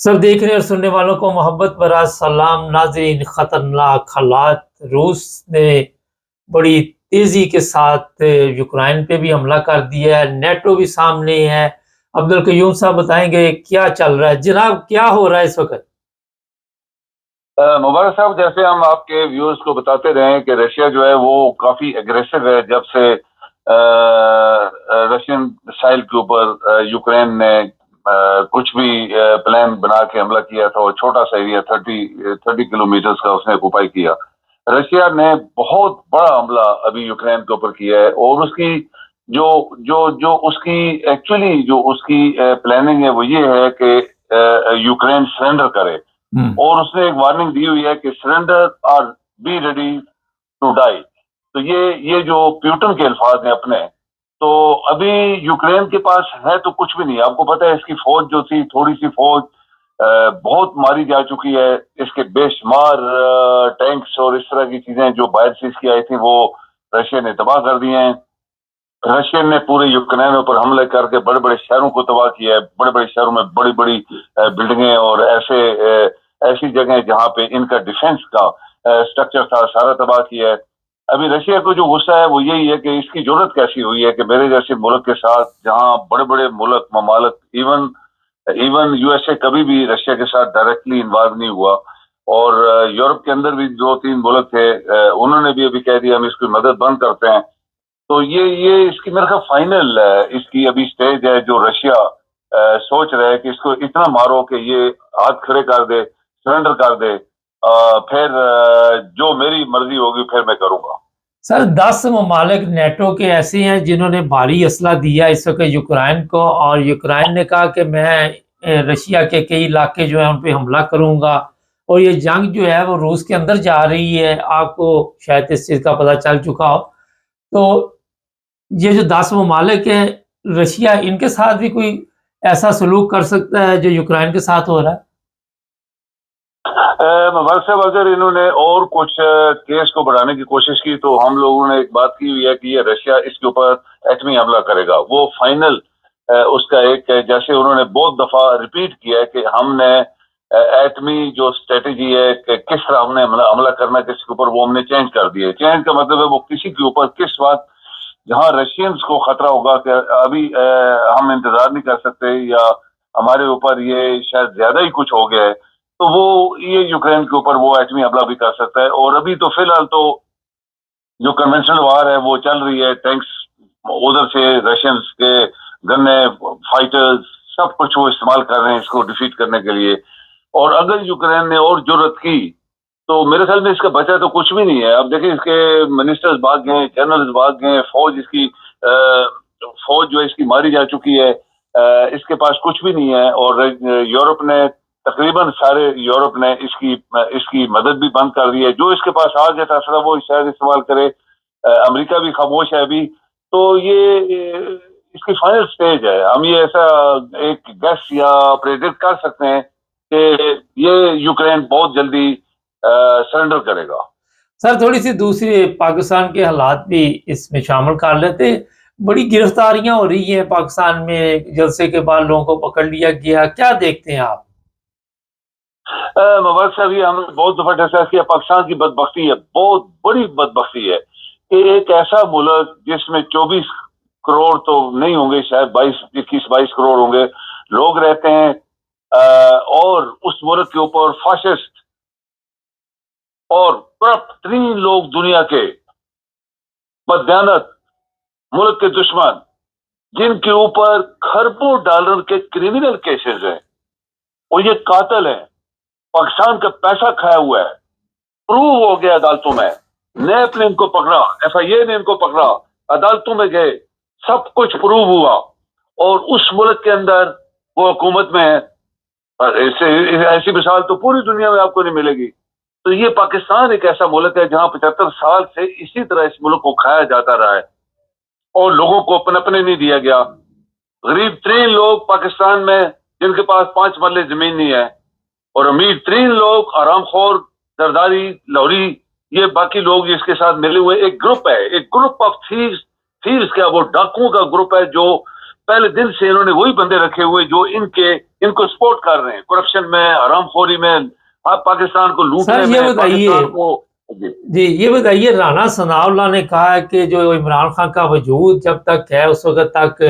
सब देखने और सुनने वालों को मोहब्बत भरा सलाम। नाज़रीन, खतरनाक हालात, रूस ने बड़ी तेजी के साथ यूक्रेन पे भी हमला कर दिया है। नेटो भी सामने है। अब्दुल कयूम साहब बताएंगे क्या चल रहा है जनाब, क्या हो रहा है इस वक्त? मुबारक साहब, जैसे हम आपके व्यूअर्स को बताते रहे कि रशिया जो है वो काफी एग्रेसिव है। जब से रशियन साइल के ऊपर यूक्रेन ने कुछ भी प्लान बना के हमला किया था, और छोटा सा एरिया 30 किलोमीटर का उसने ऑक्युपाई किया। रशिया ने बहुत बड़ा हमला अभी यूक्रेन के ऊपर किया है, और उसकी जो जो जो उसकी एक्चुअली जो उसकी प्लानिंग है वो ये है कि यूक्रेन सरेंडर करे। और उसने एक वार्निंग दी हुई है कि सरेंडर और बी रेडी टू डाई। तो ये जो प्यूटन के अल्फाज हैं अपने, तो अभी यूक्रेन के पास है तो कुछ भी नहीं। आपको पता है इसकी फौज जो थी, थोड़ी सी फौज बहुत मारी जा चुकी है। इसके बेशुमार टैंक्स और इस तरह की चीजें जो बाहर से इसकी आई थी वो रशिया ने तबाह कर दी हैं। रशिया ने पूरे यूक्रेन पर हमले करके बड़े बड़े शहरों को तबाह किया है। बड़े बड़े शहरों में बड़ी बड़ी बिल्डिंगें और ऐसी जगह जहां पे इनका डिफेंस का स्ट्रक्चर था, सारा तबाह किया है। अभी रशिया को जो गुस्सा है वो यही है कि इसकी जरूरत कैसी हुई है कि मेरे जैसे मुल्क के साथ, जहां बड़े बड़े मुल्क ममालक, इवन इवन यूएसए कभी भी रशिया के साथ डायरेक्टली इन्वॉल्व नहीं हुआ। और यूरोप के अंदर भी 2-3 मुल्क थे, उन्होंने भी अभी कह दिया हम इसकी मदद बंद करते हैं। तो ये इसकी मेरे ख्याल फाइनल इसकी अभी स्टेज है जो रशिया सोच रहा है कि इसको इतना मारो कि ये हाथ खड़े कर दे, सरेंडर कर दे, फिर जो मेरी मर्जी होगी फिर मैं करूंगा। सर, 10 ममालिक नेटो के ऐसे हैं जिन्होंने भारी असला दिया इस वक्त यूक्रेन को, और यूक्रेन ने कहा कि मैं रशिया के कई इलाके जो है उन पर हमला करूंगा। और ये जंग जो है वो रूस के अंदर जा रही है। आपको शायद इस चीज़ का पता चल चुका हो। तो ये जो 10 ममालिक हैं, रशिया इनके साथ भी कोई ऐसा सलूक कर सकता है जो यूक्रेन के साथ हो रहा है? मुबारक साहब, अगर इन्होंने और कुछ केस को बढ़ाने की कोशिश की तो हम लोगों ने एक बात की हुई है कि ये रशिया इसके ऊपर एटमी हमला करेगा। वो फाइनल उसका एक, जैसे उन्होंने बहुत दफा रिपीट किया है कि हमने एटमी जो स्ट्रेटेजी है कि किस तरह हमने हमला करना किसी के ऊपर, वो हमने चेंज कर दिया है। चेंज का मतलब है वो किसी के ऊपर किस वक्त, जहां रशियंस को खतरा होगा कि अभी हम इंतजार नहीं कर सकते या हमारे ऊपर ये शायद ज्यादा ही कुछ हो गया है, तो वो ये यूक्रेन के ऊपर वो एटमी हमला भी कर सकता है। और अभी तो फिलहाल तो जो कन्वेंशनल वार है वो चल रही है। टैंक्स उधर से रशियंस के गन्ने, फाइटर्स, सब कुछ वो इस्तेमाल कर रहे हैं इसको डिफीट करने के लिए। और अगर यूक्रेन ने और जरूरत की तो मेरे ख्याल में इसका बचा तो कुछ भी नहीं है। अब देखिए, इसके मिनिस्टर्स भाग गए, जनरल्स भाग गए, फौज इसकी फौज जो है इसकी मारी जा चुकी है। इसके पास कुछ भी नहीं है। और यूरोप ने, तकरीबन सारे यूरोप ने इसकी मदद भी बंद कर दी है। जो इसके पास आ गया था सर वो शायद इस्तेमाल करे। अमेरिका भी खामोश है अभी। तो ये इसकी फाइनल स्टेज है। हम ये ऐसा एक गैस या प्रेडिक्ट कर सकते हैं कि ये यूक्रेन बहुत जल्दी सरेंडर करेगा। सर, थोड़ी सी दूसरी पाकिस्तान के हालात भी इसमें शामिल कर लेते। बड़ी गिरफ्तारियां हो रही हैं पाकिस्तान में, जलसे के बाद लोगों को पकड़ लिया गया, क्या देखते हैं आप? मुबारक साहब, ये हमने बहुत दफा डिस्कस किया। पाकिस्तान की बदबख्ती है, बहुत बड़ी बदबख्ती है कि एक ऐसा मुल्क जिसमें 24 करोड़ तो नहीं होंगे, शायद 21-22 करोड़ होंगे लोग रहते हैं, और उस मुल्क के ऊपर फाशिस्ट और करप्ट 3 लोग दुनिया के, बदयानत मुल्क के दुश्मन, जिनके ऊपर खरबों डॉलर के क्रिमिनल केसेस हैं, और ये कातिल हैं, पाकिस्तान का पैसा खाया हुआ है, प्रूव हो गया अदालतों में। नैप ने इनको पकड़ा, FIA ने इनको पकड़ा, अदालतों में गए, सब कुछ प्रूव हुआ, और उस मुल्क के अंदर वो हुकूमत में है। ऐसी मिसाल तो पूरी दुनिया में आपको नहीं मिलेगी। तो ये पाकिस्तान एक ऐसा मुल्क है जहां 75 साल से इसी तरह इस मुल्क को खाया जाता रहा है और लोगों को अपने नहीं दिया गया। गरीब 3 लोग पाकिस्तान में जिनके पास 5 मरले जमीन नहीं है, और अमीर 3 लोग आरामखोर, जरदारी, लाहौरी, ये बाकी लोग इसके साथ मिले हुए एक ग्रुप है, एक ग्रुप ऑफ थीव्स। क्या वो डाकुओं का ग्रुप है जो پہلے دن سے انہوں نے وہی بندے رکھے ہوئے جو ان کو سپورٹ کر رہے ہیں کرپشن میں، حرام خوری میں، آپ پاکستان کو لوٹنے سر یہ میں، بتائیے، پاکستان کو جی یہ بتائیے، رانا ثناء اللہ نے کہا ہے کہ جو عمران خان کا وجود جب تک ہے اس وقت تک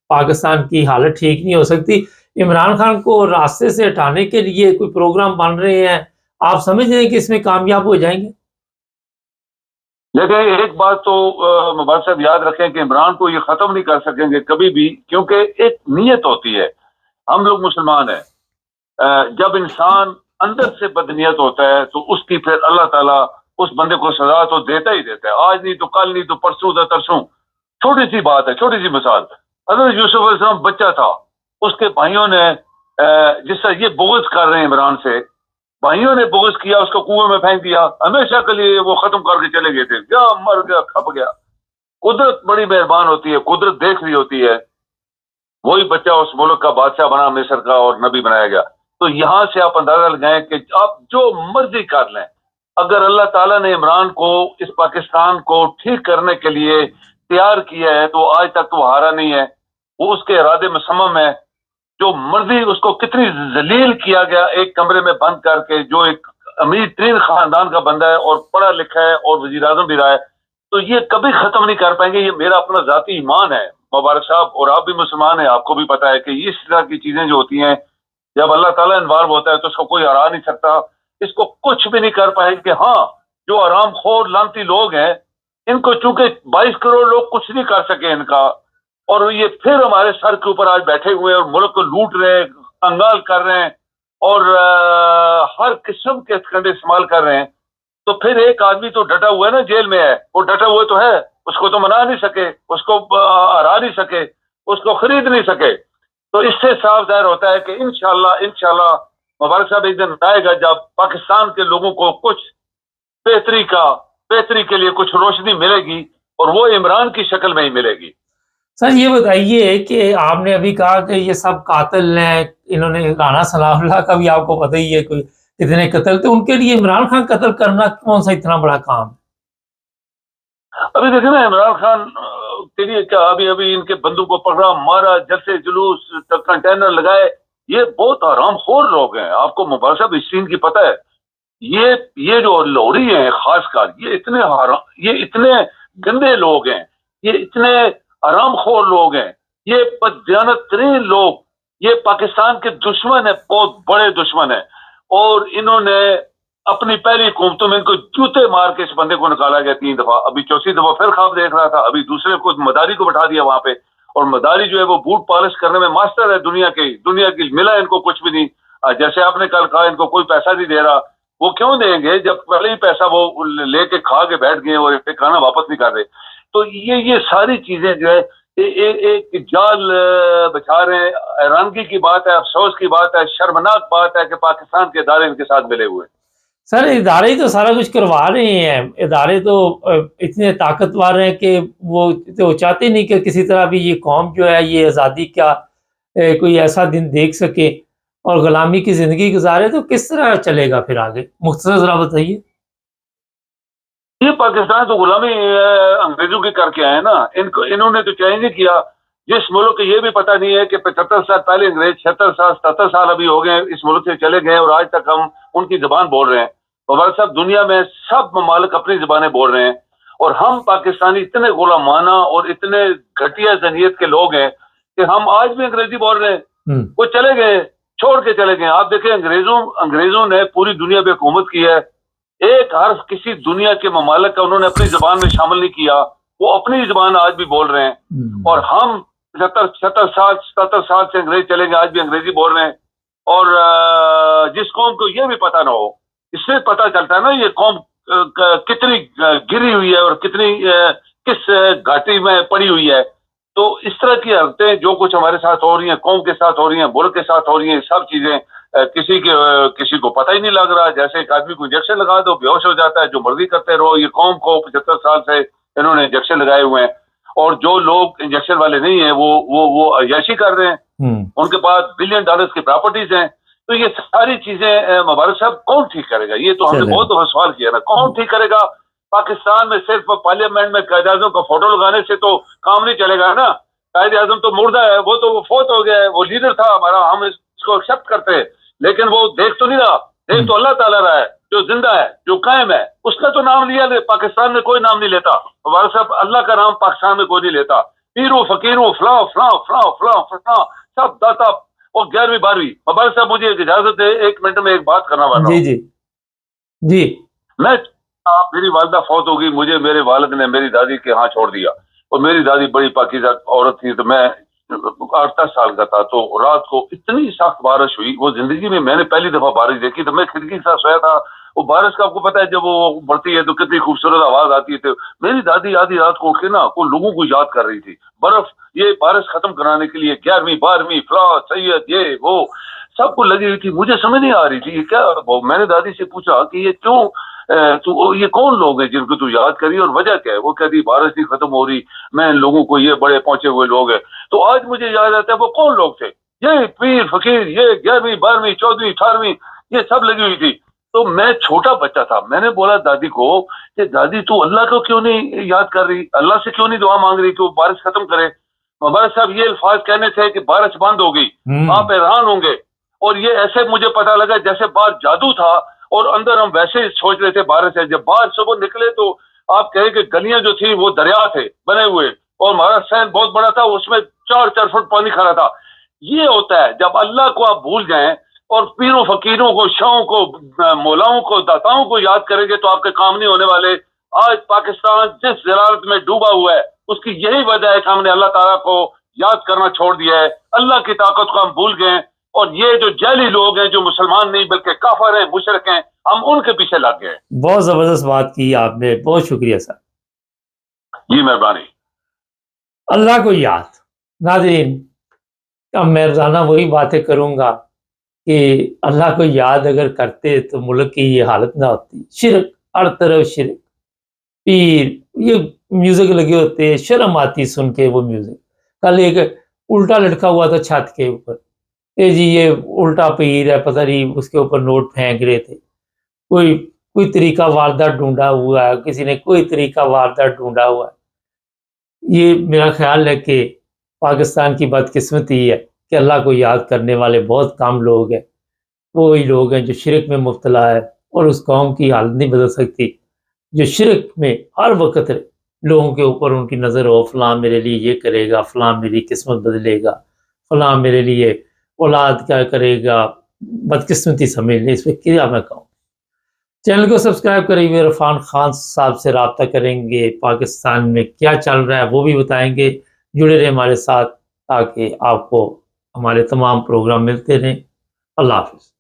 پاکستان کی حالت ٹھیک نہیں ہو سکتی. عمران خان کو راستے سے ہٹانے کے لیے کوئی پروگرام بن رہے ہیں، آپ سمجھ رہے ہیں کہ اس میں کامیاب ہو جائیں گے؟ دیکھیں ایک بات تو مبارک صاحب یاد رکھیں کہ عمران کو یہ ختم نہیں کر سکیں گے کبھی بھی، کیونکہ ایک نیت ہوتی ہے. ہم لوگ مسلمان ہیں، جب انسان اندر سے بدنیت ہوتا ہے تو اس کی پھر اللہ تعالیٰ اس بندے کو سزا تو دیتا ہی دیتا ہے. آج نہیں تو کل، نہیں تو پرسوں تو ترسوں. چھوٹی سی بات ہے، چھوٹی سی مثال. حضرت یوسف علیہ السلام بچہ تھا، اس کے بھائیوں نے جس طرح یہ بغض کر رہے ہیں عمران سے، بھائیوں نے بغض کیا، اس کو کنویں میں پھینک دیا، ہمیشہ کے لیے وہ ختم کر کے چلے گئے تھے. کیا مر گیا، کھپ گیا. قدرت بڑی مہربان ہوتی ہے، قدرت دیکھ رہی ہوتی ہے. وہی بچہ اس ملک کا بادشاہ بنا، مصر کا، اور نبی بنایا گیا. تو یہاں سے آپ اندازہ لگائیں کہ آپ جو مرضی کر لیں، اگر اللہ تعالیٰ نے عمران کو اس پاکستان کو ٹھیک کرنے کے لیے تیار کیا ہے تو آج تک وہ ہارا نہیں ہے. وہ اس کے ارادے میں مصمم ہے. جو مرضی اس کو کتنی ذلیل کیا گیا ایک کمرے میں بند کر کے، جو ایک امیر ترین خاندان کا بندہ ہے اور پڑھا لکھا ہے اور وزیر اعظم بھی رہا ہے، تو یہ کبھی ختم نہیں کر پائیں گے. یہ میرا اپنا ذاتی ایمان ہے مبارک صاحب، اور آپ بھی مسلمان ہیں، آپ کو بھی پتا ہے کہ اس طرح کی چیزیں جو ہوتی ہیں جب اللہ تعالیٰ انوالو ہوتا ہے تو اس کو کوئی ہرا نہیں سکتا، اس کو کچھ بھی نہیں کر پائے. کہ ہاں جو حرام خور لانتی لوگ ہیں، ان کو چونکہ 22 کروڑ لوگ کچھ نہیں کر سکے ان کا، اور یہ پھر ہمارے سر کے اوپر آج بیٹھے ہوئے ہیں اور ملک کو لوٹ رہے ہیں، کنگال کر رہے ہیں، اور ہر قسم کے کنڈے استعمال کر رہے ہیں. تو پھر ایک آدمی تو ڈٹا ہوا ہے نا، جیل میں ہے، وہ ڈٹا ہوئے تو ہے، اس کو تو منا نہیں سکے، اس کو ہرا نہیں سکے، اس کو خرید نہیں سکے. تو اس سے صاف ظاہر ہوتا ہے کہ انشاءاللہ مبارک صاحب ایک دن آئے گا جب پاکستان کے لوگوں کو کچھ بہتری کے لیے کچھ روشنی ملے گی، اور وہ عمران کی شکل میں ہی ملے گی. سر یہ بتائیے کہ آپ نے ابھی کہا کہ یہ سب قاتل ہیں، انہوں نے رانا ثناء اللہ کا بھی آپ کو پتہ ہی ہے کوئی کتنے قتل، تو ان کے لیے عمران خان قتل کرنا کون سا اتنا بڑا کام؟ ابھی دیکھیں نا عمران خان کے لیے کیا، ابھی ان کے بندوں کو پکڑا، مارا، جلسے جلوس، کنٹینر لگائے. یہ بہت حرام خور لوگ ہیں. آپ کو مبارک صاحب اس چیز کی پتہ ہے، یہ جو لوری ہیں خاص کر، یہ اتنے گندے لوگ ہیں، یہ اتنے حرام خور لوگ ہیں، یہ بددیانت ترین لوگ، یہ پاکستان کے دشمن ہیں، بہت بڑے دشمن ہیں. اور انہوں نے اپنی پہلی حکومتوں میں ان کو جوتے مار کے اس بندے کو نکالا گیا 3 دفعہ. ابھی چوتھی دفعہ پھر خواب دیکھ رہا تھا. ابھی دوسرے کو مداری کو بٹھا دیا وہاں پہ، اور مداری جو ہے وہ بوٹ پالش کرنے میں ماسٹر ہے. دنیا کی ملا ان کو کچھ بھی نہیں. جیسے آپ نے کل کہا ان کو کوئی پیسہ نہیں دے رہا، وہ کیوں دیں گے جب پہلے ہی پیسہ وہ لے کے کھا کے بیٹھ گئے اور کھانا واپس نہیں کر رہے. تو یہ ساری چیزیں جو ہے ایک جال بچھا رہے ہیں. حیرانگی کی بات ہے، افسوس کی بات ہے، شرمناک بات ہے کہ پاکستان کے ادارے ان کے ساتھ ملے ہوئے. سر ادارے تو سارا کچھ کروا رہے ہیں، ادارے تو اتنے طاقتور ہیں کہ وہ چاہتے نہیں کہ کسی طرح بھی یہ قوم جو ہے یہ آزادی کا کوئی ایسا دن دیکھ سکے اور غلامی کی زندگی گزارے. تو کس طرح چلے گا پھر آگے؟ مختصر ذرا بتائیے. یہ پاکستان تو غلامی انگریزوں کی کر کے آئے نا. انہوں نے تو چینج نہیں کیا. جس ملک کو یہ بھی پتہ نہیں ہے کہ 75 سال پہلے انگریز 76 سال 77 سال ابھی ہو گئے اس ملک سے چلے گئے، اور آج تک ہم ان کی زبان بول رہے ہیں. مبارک صاحب دنیا میں سب ممالک اپنی زبانیں بول رہے ہیں، اور ہم پاکستانی اتنے غلامانہ اور اتنے گھٹیا ذہنیت کے لوگ ہیں کہ ہم آج بھی انگریزی بول رہے ہیں. وہ چلے گئے، چھوڑ کے چلے گئے. آپ دیکھیں انگریزوں نے پوری دنیا پہ حکومت کی ہے. ایک حرف کسی دنیا کے ممالک کا انہوں نے اپنی زبان میں شامل نہیں کیا. وہ اپنی زبان آج بھی بول رہے ہیں. اور ہم 77 سال سے انگریز چلے گئے، آج بھی انگریزی بول رہے ہیں. اور جس قوم کو یہ بھی پتہ نہ ہو، اس سے پتہ چلتا ہے نا یہ قوم کتنی گری ہوئی ہے اور کس گھاٹی میں پڑی ہوئی ہے. تو اس طرح کی حرکتیں جو کچھ ہمارے ساتھ ہو رہی ہیں، قوم کے ساتھ ہو رہی ہیں، ملک کے ساتھ ہو رہی ہیں، سب چیزیں کسی کو پتہ ہی نہیں لگ رہا. جیسے ایک آدمی کو انجیکشن لگا دو بے ہوش ہو جاتا ہے، جو مرضی کرتے رہو. یہ قوم کو 75 سال سے انہوں نے انجیکشن لگائے ہوئے ہیں، اور جو لوگ انجیکشن والے نہیں ہیں وہ عیاشی کر رہے ہیں. ان کے پاس $1 بلین کی پراپرٹیز ہیں. تو یہ ساری چیزیں مبارک صاحب کون ٹھیک کرے گا؟ یہ تو ہم نے بہت دفعہ سوال کیا نا، کون ٹھیک کرے گا؟ پاکستان میں صرف پارلیمنٹ میں قائد اعظم کا فوٹو لگانے سے تو کام نہیں چلے گا نا. कायद आजम तो मुर्दा है, वो तो फौत हो गया है, वो लीडर था हमारा, हम इसको एक्सेप्ट करते हैं, लेकिन वो देख तो नहीं रहा, देख तो अल्लाह ताला रहा है जो जिंदा है, जो कायम है, उसका तो नाम लिया। पाकिस्तान में कोई नाम नहीं लेता हमारे साहब, अल्लाह का नाम पाकिस्तान में कोई नहीं लेता। पीरू फकीरू फलां फलां फलां फलां फलां सब दाता और 11वीं 12वीं। मुबारक साहब मुझे एक इजाजत है, 1 मिनट में एक बात करना वाला जी जी जी। मैं मेरी वालदा फौत हो गई, मुझे मेरे वालिद ने मेरी दादी के यहाँ छोड़ दिया, और मेरी दादी बड़ी पाकीज़ा औरत थी, तो मैं 8-10 साल का था। तो रात को इतनी सख्त बारिश हुई, वो जिंदगी में मैंने पहली दफा बारिश देखी। तो मैं खिड़की के साथ सोया था, वो बारिश का आपको पता है जब वो बढ़ती है तो कितनी खूबसूरत आवाज आती है। तो मेरी दादी आधी रात को उठ के ना को लोगों को याद कर रही थी, बर्फ ये बारिश खत्म कराने के लिए 11वीं 12वीं फला सैयद ये वो सबको लगी हुई थी। मुझे समझ नहीं आ रही थी ये क्या। मैंने दादी से पूछा कि ये क्यों, तो ये कौन लोग हैं जिनको तू याद करी और वजह क्या है। वो कहती बारिश नहीं खत्म हो रही, मैं इन लोगों को, ये बड़े पहुंचे हुए लोग हैं। तो आज मुझे याद आता है वो कौन लोग थे, ये पीर फकीर, ये 11वीं 12वीं 14वीं 18वीं ये सब लगी हुई थी। तो मैं छोटा बच्चा था, मैंने बोला दादी को कि दादी तू अल्लाह को क्यों नहीं याद कर रही, अल्लाह से क्यों नहीं दुआ मांग रही कि वो बारिश खत्म करे। मुबारक साहब ये अल्फाज कहने थे कि बारिश बंद हो गई, आप हैरान होंगे। और ये ऐसे मुझे पता लगा जैसे बाहर जादू था और अंदर हम वैसे ही सोच रहे थे बारिश है। जब बाहर सुबह निकले तो आप कहे कि गलियां जो थी वो दरिया थे बने हुए, और हमारा सहन बहुत बड़ा था, उसमें 4-4 फुट पानी खड़ा था। ये होता है जब अल्लाह को आप भूल जाएं और पीरों फकीरों को, शाहों को, मौलाओं को, दाताओं को याद करेंगे तो आपके काम नहीं होने वाले। आज पाकिस्तान जिस जलालत में डूबा हुआ है उसकी यही वजह है कि हमने अल्लाह ताला को याद करना छोड़ दिया है, अल्लाह की ताकत को हम भूल गए। और ये जो जैली लोग हैं जो मुसलमान नहीं बल्कि काफिर हैं, मुशरिक हैं, हम उनके पीछे लग गए। बहुत जबरदस्त बात की आपने, बहुत शुक्रिया सर। जी मेहरबानी। अल्लाह को याद, नाज़रीन अब मैं रोजाना वही बातें करूंगा कि अल्लाह को याद अगर करते तो मुल्क की ये हालत ना होती। शिरक, हर तरफ शिरक, पीर, ये म्यूजिक लगे होते, शर्म आती सुन के वो म्यूजिक। कल एक उल्टा लटका हुआ था छत के ऊपर, ये जी ये उल्टा पीर है, पता नहीं उसके ऊपर नोट फेंक रहे थे। कोई तरीका वारदात ढूंढा हुआ है, किसी ने कोई तरीका वारदात ढूंढा हुआ है। ये मेरा ख्याल है कि पाकिस्तान की बदकिस्मती है कि अल्लाह को याद करने वाले बहुत कम लोग हैं। वो ही लोग हैं जो शिरक में मुब्तला है, और उस कौम की हालत नहीं बदल सकती जो शिरक में हर वक्त लोगों के ऊपर उनकी नज़र हो, फलां मेरे लिए ये करेगा, फलां मेरी किस्मत बदलेगा, फलां मेरे लिए औलाद क्या करेगा। बदकिस्मती समझ लें, इस पर क्या मैं कहूँ। चैनल को सब्सक्राइब करेंगे, इरफान खान साहब से रब्ता करेंगे, पाकिस्तान में क्या चल रहा है वो भी बताएंगे। जुड़े रहे हमारे साथ ताकि आपको हमारे तमाम प्रोग्राम मिलते रहें। अल्लाह हाफ़िज़।